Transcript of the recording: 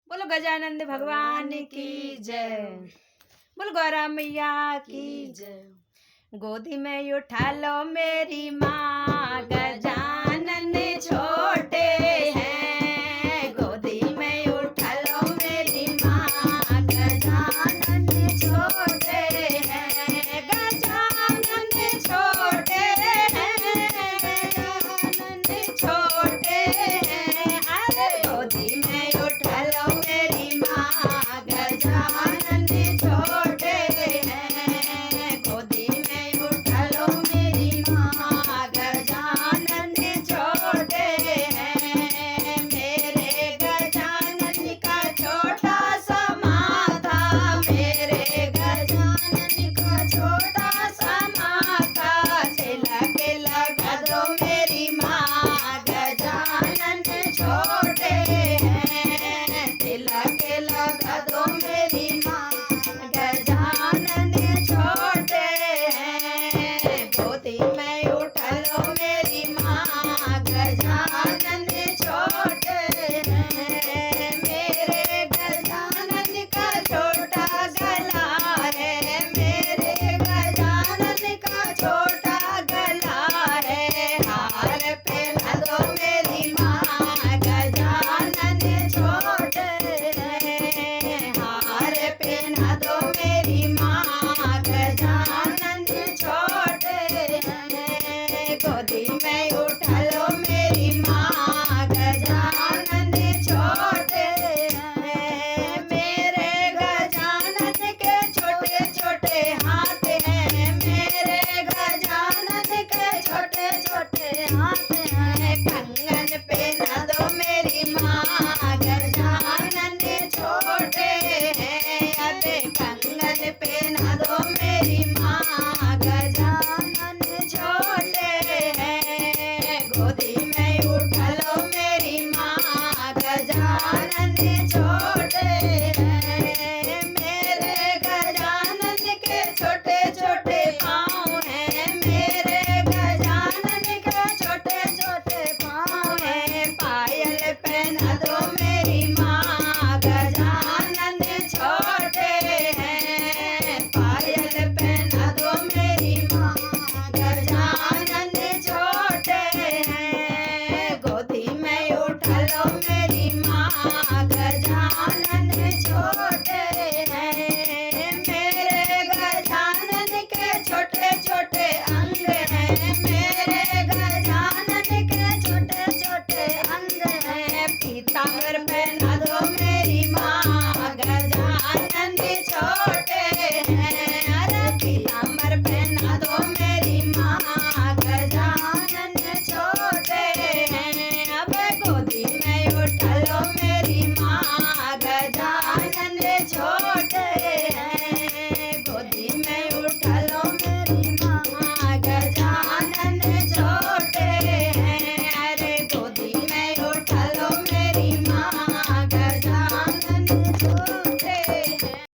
बोलो गजानंद भगवान की जय। बोलो गौरा मैया की जय। गोदी में उठा लो मेरी माँ, गजानन छोटे हैं। गोदी में उठा लो मेरी माँ, गजानन छोटे हैं। गजानन छोटे हैं, गजानन छोटे हैं। अरे गोदी में उठा लो मेरी माँ, गजानन छोटे हैं। गोदी में उठा लो मेरी माँ, गजानन छोटे हैं। मेरे गजानन का छोटा सा माथा, मेरे गजानन का छोटा सा माथा, तिलक लगा दो मेरी माँ, गजानन छोटे हैं। तिलक लगा दो मेरी माँ, गजानन छोटे हैं। गोदी में उठा लो मेरी माँ, गजानन छोटे हैं। मेरे गजानन का छोटा गला है, मेरे गजानन का छोटा गला है। हार पहना दो मेरी माँ, गजानन छोटे हैं। हार पहना दो मेरी माँ, गजानन छोटे हैं। गोदी में उठा लो मेरी माँ, गजानन छोटे हैं। मेरे गजानन के छोटे छोटे हाथ हैं, मेरे गजानन के छोटे छोटे हाथ हैं। कंगन पहना दो मेरी माँ, गजानन छोटे हैं। अबे कंगन पहना दो मेरी माँ, गजानन छोटे हैं। गोदी में उठा लो मेरी माँ, गजानन